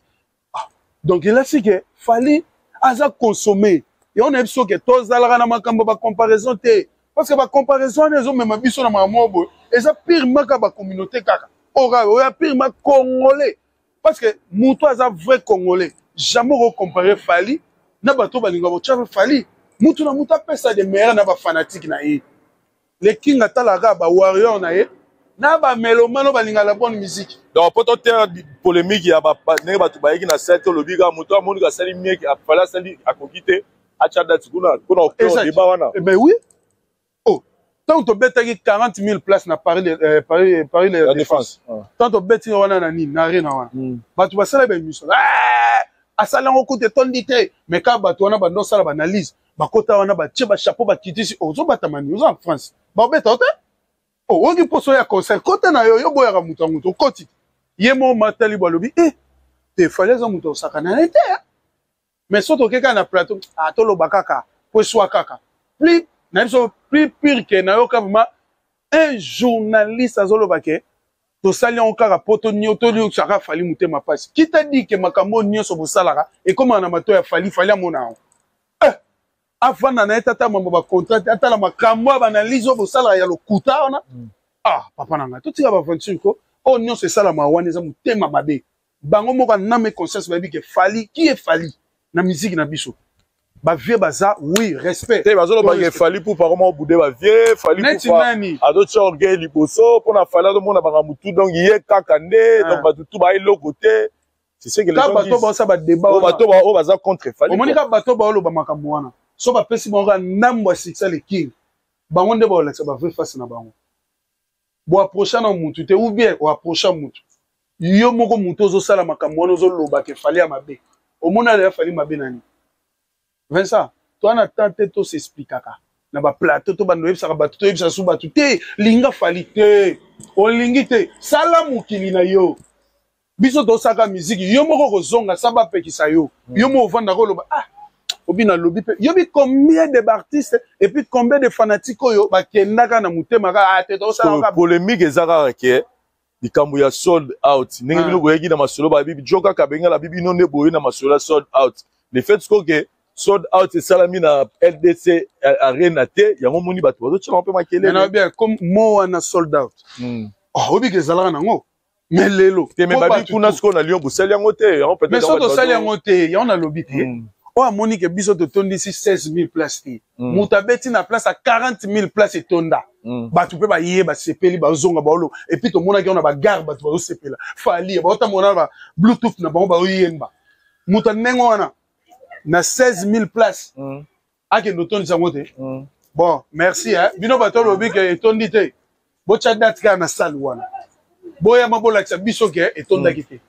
donc il a dit que Fali aza consommer et on a biso que tous ala na makambo ba comparaison te parce que ba comparaison les hommes même biso na mama bo et ça pire maka ba communauté kaka ora pire ma congolais parce que Moutou est un vrai Congolais. Jamais comparer Fali. Na bato balinga bo tchave Fali. Moutou na Moutou appelle ça des meilleurs na ba fanatique na ye. Le king atalaga ba warrior na ye. Na ba mélomano balinga la bonne musique. Donc pour terre polémique ya ba ne bato ba yiki na set lo biga Moutou amoni ka sali mieki a fala sali a kokite a chada tikuna kuna au débat wana. Eh ben oui. Oh, tant to betaki 40 000 places na Paris la défense. Tant to beti wana na nini na arena wana. Batu basala ba mission. Asala ngoko te tondite mais ka batu wana ba ndosala ba analyse. Ba kota wana ba tie ba chapeau ba kitisi ozo batamani ozo en France. Ba beta ote? Oh, oki poso ya concert. Kote na yo boya muta muto koti. Yemo matali balobi te fallait za muto sakana nete. Mais soto keka na plateau atolo bakaka po swa kaka. Plus na biso plus pire que na yo vraiment un journaliste azolo bake to sali on kaka poto nyoto li saka fali mutema pasi. Qui t'a dit que makambo nyoso bosalaka et comment na mato ya fali amona. Avant na tata mambo ba contrat ata la makambo ba analyse bosala ya lokuta ona. Papa nanga to tika ba aventure ko o nyoso sala ma wana za mutema mabe. Bango moko na me conscience ba bi que fali qui est fali na musique na biso. Ba vieux baza oui respect. Te bazolo ba ke fali pour par moment boudé ba vieux fali pour pas a d'autres orgueil liboso pour na fala do mona ba mutu donc yé kakande donc ba tout ba ilo côté. C'est ce que les gens disent. Bato ba ça ba débat. O bato ba o baza contre fali. O monika bato ba lo ba makambo wana. So ba pesi monga nambo siksa le king. Bango nde ba la ça ba vrai face na bango. Bo approcher na mutu te ou bien o approcher mutu. Yo moko mutu zo sala makambo wana zo loba ke fali ya mabe. O mona le fali mabe nani. Vincent, toi na tante to s'expliquaka. Na ba plateau to bando yebisa ba to yebisa su ba te linga fali te. O lingi te sala mukili na yo. Biso to saka musique yo moko ko zonga saba pekisa yo. Yo mo vanda ko loba obina lobi pe. Yo bi combien de artistes et puis combien de fanatiques yo ba kendaka na mutema ka te to sala polémique ezaka ke likambo ya sold out. Ningi bino boyeki na masolo ba bibi joka kabenga la bibi nonde boye na masolo sold out. Le fait que sold out et salami na LDC arena te yango moni bato bazo tshama pe makele na bien comme mo wana sold out obi ke zalaka nango mais lelo te me babi kuna sko na Lyon bosali yango te yango peut-être mais soto sali yango te yango na lobi te o amoni ke biso to tondisi 16000 places te mutabeti na place à 40000 places etonda bato pe ba yé ba sepeli ba zonga ba olo et puis to mona ki on a ba gare bato ba sepela fali ba ota mona ba bluetooth na ba yemba mutanengo wana na 16000 places. Ake noton sangote. Bon, merci hein. Bino bato lobi ke etondi te. Bo chadat ka na salle wana. Boya mabola tsa biso ke etonda kite.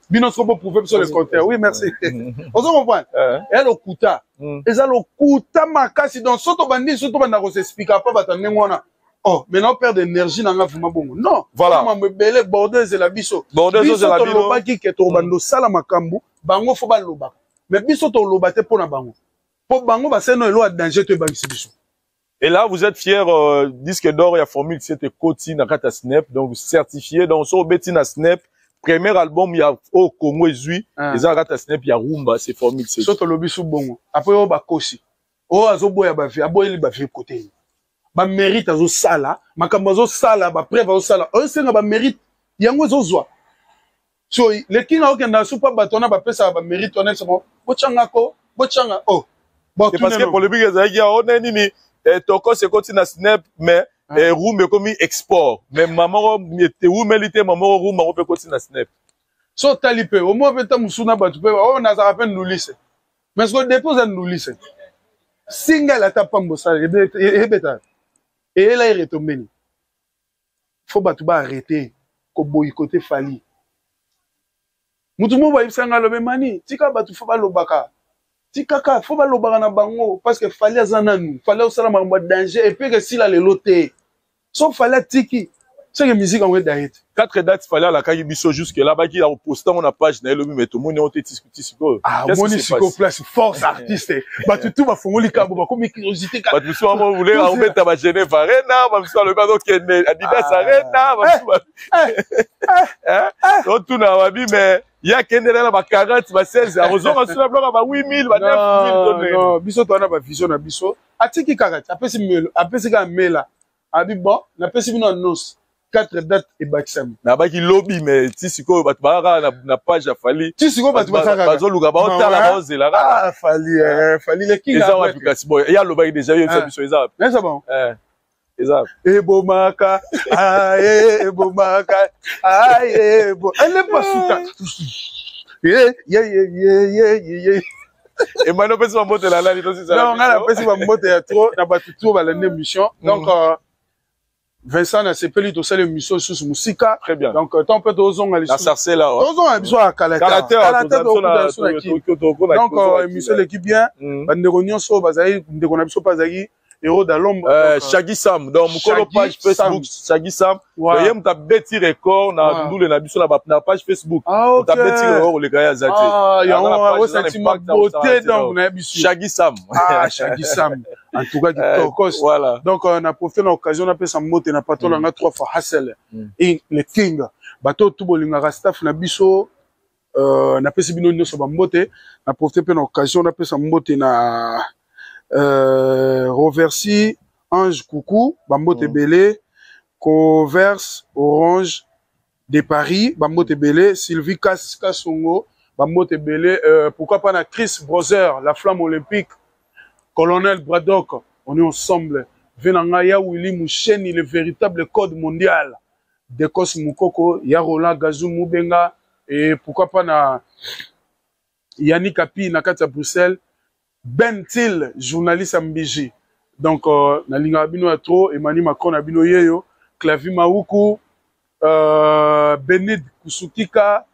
Bino sko po prouver sur le compteur. Oui, merci. On se comprend. Et le kuta. Eza le kuta makasi donc soto bandi soto banda ko s'expliquer pas bato ngona. Oh, maintenant perd d'énergie dans la vraiment bon. Non. Voilà. Ma belle bordeuse la biso. Bordeuse la biso. Biso to ki ke to bando sala makambu, bango fo ba loba. Mais biso to lobate pour na bango. Pour bango ba seno elo a danger to bangisi biso. Et là vous êtes fier disque d'or ya formule c'était Koti na kata Snap donc certifié donc so beti na Snap premier album ya au Congo ezui les kata Snap ya rumba c'est formule c'est. So to lobi su bongo. Après o ba kosi. O azo boya ba vie, aboyeli ba vie côté. Ba mérite azo sala, makambo azo sala, ba preuve azo sala. O senga ba mérite yango zo zwa. So le kinga okenda super batona ba pesa ba mérite honnêtement bochanga ko bochanga c'est parce que pour le big ezaki on nini toko se continue na Snap mais room comme export mais maman était room elité maman room on peut continuer na Snap so talipe au moins beta musuna batu pe on na za peine nous lycée mais ce que dépose nous lycée single ata pambo ça et beta et là il retombe ni faut batu ba arrêter ko boycotter fali. Mutu mo ba ibsanga lobe mani tika batu fo ba lobaka tika ka fo ba lobaka na bango parce que fallait azana nous fallait osala ma danger et puis que si la leloté so fallait tiki c'est que musique en d'ailleurs 4 dates fallait à la kagi biso jusque là ba ki a posté on a page na lobi mais tout monde on te discuter siko moni siko place force artiste batu tout ba fongoli kabo ba comme curiosité ka batu so on voulait on mettre ba Genève Arena ba so le ba donc Adidas Arena ba donc tout na wabi mais ya kendela na ba 40 ba 16 arozonga sur la bloc ba 8000 ba 9000 donné non biso to na ba vision na biso atiki 40 apesi melo apesi ka mela abi bon na pesi bino annonce 4 dates et baksam na ba ki lobby mais ti siko ba na page ya fali ti siko ba zo luka ba otala ba ozela fali le kinga eza wa bikasi boy ya loba déjà yo biso eza c'est bon eza ebomaka ebomaka ebo elle est pas souta et maintenant pesi ba mbote la lali to c'est ça non on a pesi ba mbote ya trop na ba tout ba la émission donc Vincent a sepeli to sale émission sous musika très bien donc tant peut ozonga la sarcelle là ozonga a biso à Kalata donc émission l'équipe bien bande réunion so bazali ndeko na biso bazali héros d'Alombe. Shaggy Sam, donc mon page Facebook, Shaggy Sam. Voyez, on t'a bêti record, na nous les habitués na page Facebook. On t'a bêti record les gars Azati. Ah, il y a un sentiment beauté donc na bisu. Shaggy Sam. Ah, Shaggy Sam. En tout cas, du Tokos. Voilà. Donc on a profité de l'occasion, on a fait sa moto, on a pas on a 3 fois Hassel et le King. Bateau tout bolinga rastaf na biso. On a fait ce bino sur Bambote. On a profité de l'occasion, on a fait sa moto na Roversi, Ange Coucou, Bambote Belé, Converse, Orange de Paris, Bambote Belé, Sylvie Kassongo, Bambote Belé, pourquoi pas na Chris Brother, la flamme olympique, Colonel Braddock, on est ensemble. Venangaya Willy Moucheni, le véritable code mondial. Dekos Moukoko, Yarola Gazou Moubenga, et pourquoi pas na Yannick Api, Nakata Bruxelles, Ben Till, journaliste Mbiji. Donc, na linga abino ya trop, Emmanuel Macron abino yeyo, Clavi Maoukou, Benid Kousukika,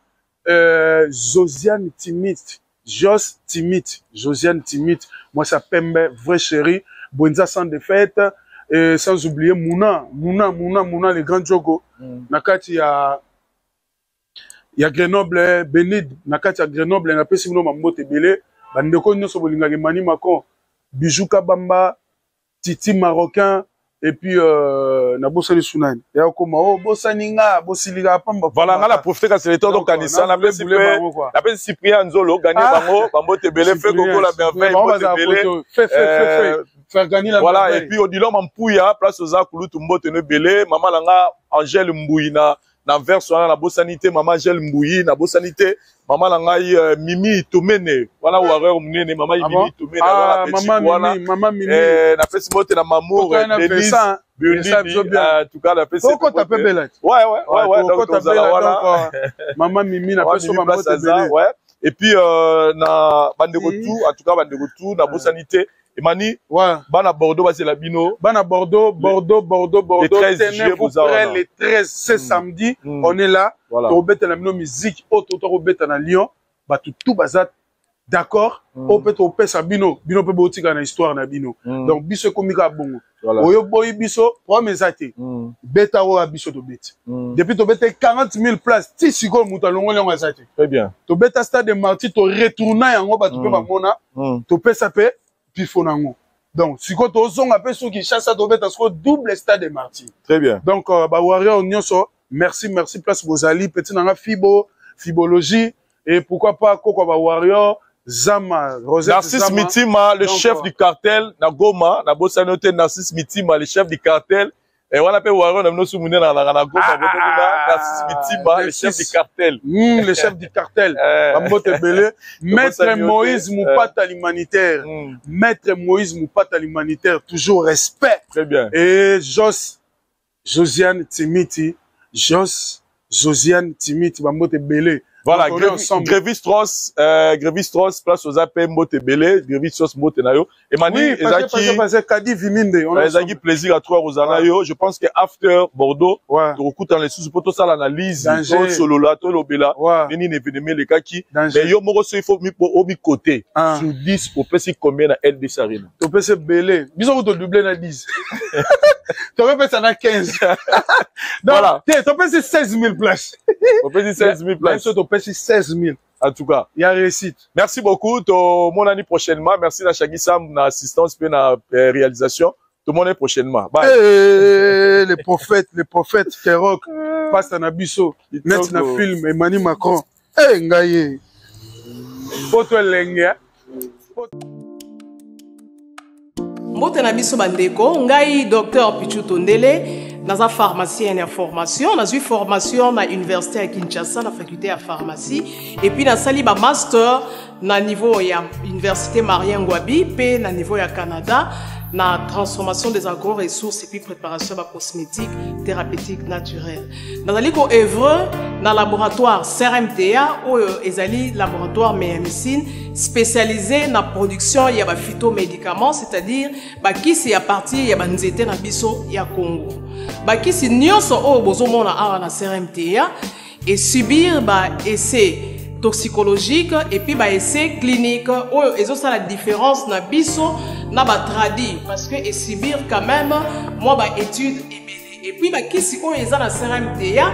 Josiane Timit, Josiane Timit, moi ça Pembe, vrai chéri, Bonza sans défaite, et sans oublier Mouna, les grands Djogo. Nakati ya Grenoble, Benid, Nakati ya Grenoble, na pesi mino Mambote Belé, bandeko nyoso bolinga Emmanuel Macron, Bijou Kabamba, Titi Marocain, et puis na Bossani Sunan. Et comme Bossaninga, Bossiliga Pamba. Voilà, on a profité quand c'est le temps donc Kanissa, la pèse Cyprien Nzolo, gagné Bango, Bambote Belé, fait Gogo la merveille, Bambote Belé. Fait. Faire gagner la voilà, merveille. et puis Odilon Mampouya, place aux Akulu, Tumbote Belé, Maman Langa, Angèle Mbouina, na verse na Bossanité, Maman Angèle Mbouyi, na Bossanité, Maman Langa Mimi Tomene, voilà, Warrior Mnene, Maman Mimi Tomene, Maman Mimi, na pesi mote na Mamour, Denise, en tout cas, la pesi. Pourquoi t'as fait belle? Ouais, donc voilà. Maman Mimi, na pesi Maman Belle. Ouais. Et puis, na Bandegotou, en tout cas, Bandegotou, na Bossanité, et Mani, Bana Bordeaux, c'est la Bino. Bana Bordeaux. Le 13 juillet, le 13, c'est samedi, on est là. Robert la musique, auto Robert na Lyon, tout bazat. D'accord? On peut sa Bino peut botika na histoire na Bino. Donc, biso komika bongo. Oyo boy biso, pour mes athées. Beta ou biso to bet. Depuis to bete 40 000 places, 10 secondes moutalongo le ngazate. Très bien. To beta stade de Marty, to retourna yango ba to pe ba mona. To pe sa pe. Donc, si vous avez ceux qui chassent à tomber, double stade de Marty. Très bien. Donc, Warrior, merci, place vos alliés, petit nanga Fibologie, et pourquoi pas, Koko Warrior, Zama, Rosette Narcisse Mitima, le chef du cartel, na Goma, na Bossanote, Narcisse Mitima, le chef du cartel, et on appelle Warrior, on a soumené dans la Goma, Narcisse Mitima, le chef du cartel. Le chef du cartel. Maître Moïse Moupata l'humanitaire. Maître Moïse Moupata l'humanitaire. Toujours respect. Très bien. Et Josiane Timiti. Josiane Timiti. Bambote Belé. Voilà, Grévis Tross, place aux AP Mbote Belé, Grévis Tross Mbote Nayo. Et Mani, Ezaki plaisir à toi, Rosanayo. Je pense que after Bordeaux, tu recoutes dans les sous pour tout ça l'analyse, tout solo là, tout l'obéla, Nini ne venait les kaki. Mais yo moro il faut mi pour obi côté. Sur 10, au PC combien na LD Sarina? Tu peux se Belé. Bisous vous te doubler na 10. Tu peux passer na 15. Voilà. Tu peux passer 16 000 places. Tu peux passer 16 000 places. 16 000. En tout cas, il y a réussite. Merci beaucoup. Mon année prochainement. Merci à Shaggy Sam, na assistance et na réalisation. Tout le monde est prochainement. Bye. Les prophètes, Kerok, passe à Nabiso, net na film, Emmanuel Macron. Ngaye. Photo lengia. Mbote na biso bandeko, ngai docteur Pichu Tondele. Dans la pharmacie en formation, dans une formation à l'université à Kinshasa, la faculté de pharmacie, et puis dans sali ba master na niveau ya université Marien Ngouabi, puis na niveau ya Canada, na transformation des agro-ressources et puis préparation de cosmétiques thérapeutiques naturelles. Dans la ligue œuvre dans laboratoire CRMTA ou ezali laboratoire médecine spécialisé dans la production ya ba phytomédicaments, c'est-à-dire ba kisi ya partie ya banzete na biso ya Congo. Ba kisi nyonso o bozomona awa na CRMTA et subir ba essai toxicologique et puis ba essai clinique oyo ezosa la différence na biso na ba tradi parce que esibir quand même moi ba étude et puis ba kisi oyo eza na CRMTA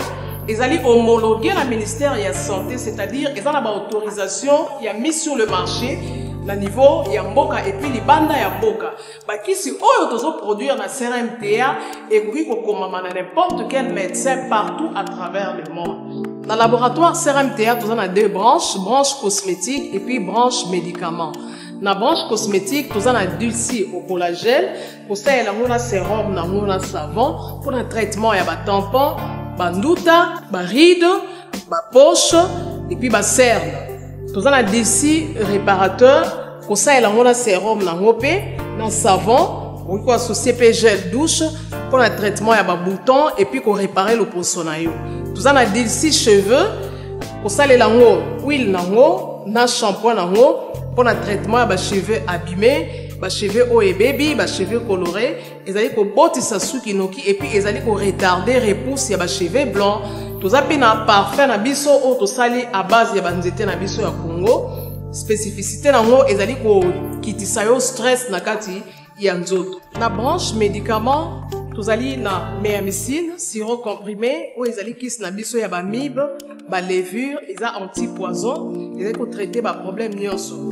ezali homologué na ministère ya santé, c'est-à-dire ezana ba autorisation ya mise sur le marché na niveau ya mboka et puis libanda ya mboka bakisi oyo tozo produire na CRMTA et puis kokomama na n'importe quel médecin partout à travers le monde. Dans le laboratoire CRMTA, nous avons deux branches, branche cosmétique et puis branche médicaments. Dans la branche cosmétique, nous avons dulci au collagène, pour ça, il y a un sérum, un savon, pour le traitement, il y a un tampon, un ndouta, un ride, un poche, et puis un cerne. Nous avons dulci réparateur, pour ça, il y a un sérum, un savon, on peut associer gel douche pour le traitement, il y a un bouton, et puis pour réparer le poissonaillot. Nous avons dit 6 cheveux pour ça les lango huile nango na shampoing nango pour le traitement des cheveux abîmés, des cheveux haut et baby, des cheveux colorés, ils allaient ko botisa suki noki et puis ils allaient ko retarder repousse ya ba cheveux blancs. Tous appels na parfum na biso ou to sali à base ya banzete na biso ya Congo. Spécificité nango ils allaient ko kitisa yo stress na kati ya nzoto. Na branche médicaments tous allons na méamycine, sirop comprimé, ou ils allons kiss na biso ya ba mib, ba levure, ils a anti-poison, ils allons traiter ba problème nyonso.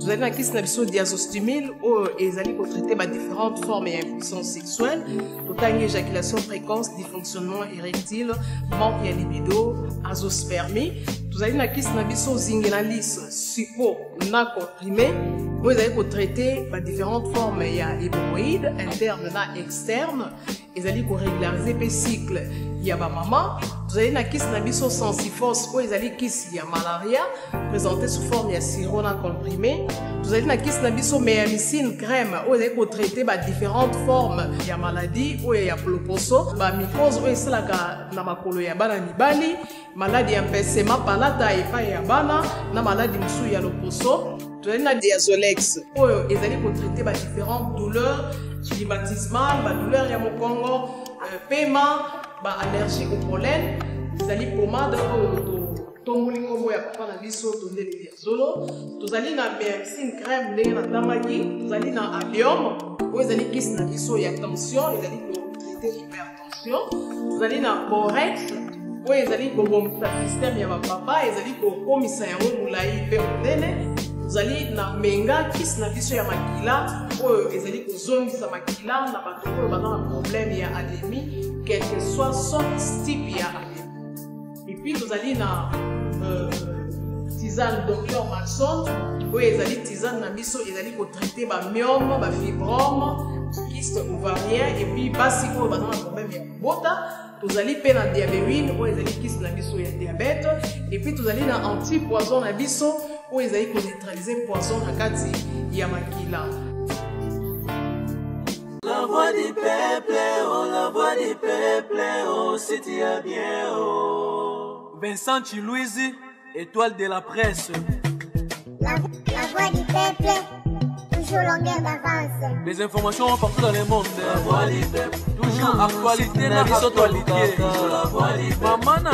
Tous allons na kiss na biso diazostimile, ou ils allons traiter ba différentes formes d'impuissance sexuelle, autant éjaculation précoce, dysfonctionnement érectile, manque de libido, azospermie. Tous allons na kiss na biso zingenalis, succo, na comprimé. Vous allez traiter différentes formes d'hémorroïdes internes et externes. Vous allez régulariser le cycle. Il y a maman. Vous allez na kiss na biso sensifos. Vous allez kiss il y a malaria présenté sous forme de sirop comprimé. Vous allez na kiss na biso méamycine crème. Vous allez traiter différentes formes de maladies. Ou il y a ploposo. Ba mycose ou c'est la na makolo ya bana mibali. Maladie empêchement palata et pas ya bana. Na maladie msou ya loposo. Vous allez na diazolex. Ou ils allez traiter différentes douleurs climatismales, douleurs ya mokongo, paiement, allergie au pollen. Vous allez pommade tomolingo moya papa na biso tondele diazolo. Vous allez na méamycine crème ndenge na tamaki. Vous allez na allium. Ou ils allez kiss na biso ya tension. Ils allez traiter hypertension. Vous allez na borex. Ou ils allez kobomisa système ya papa. Ils allez kokomisa yango mulai pe monene. Vous allez na menga kiss na biso ya makila ou ils allez kozongisa makila na bato oyo baza na problème ya anémie quel que soit son type ya anémie. Et puis vous allez na tisane docteur Maxon ou ils allez tisane na biso ils allez traiter ba myome, ba fibrome, kyste ovarien et puis basi oyo baza na problème ya bota. Vous allez payer na diabétique ou ils allez kiss na biso ya diabète et puis vous allez na anti-poison na biso ou ils allaient neutraliser le poison na kati ya makila. La voix du peuple, oh la voix du peuple, oh si tu as bien, oh. Vincent Chilouizi, étoile de la presse. La voix du peuple, toujours longueur d'avance. Des informations partout dans le monde. La voix du peuple, toujours actualité, na actualité. La voix du peuple, maman na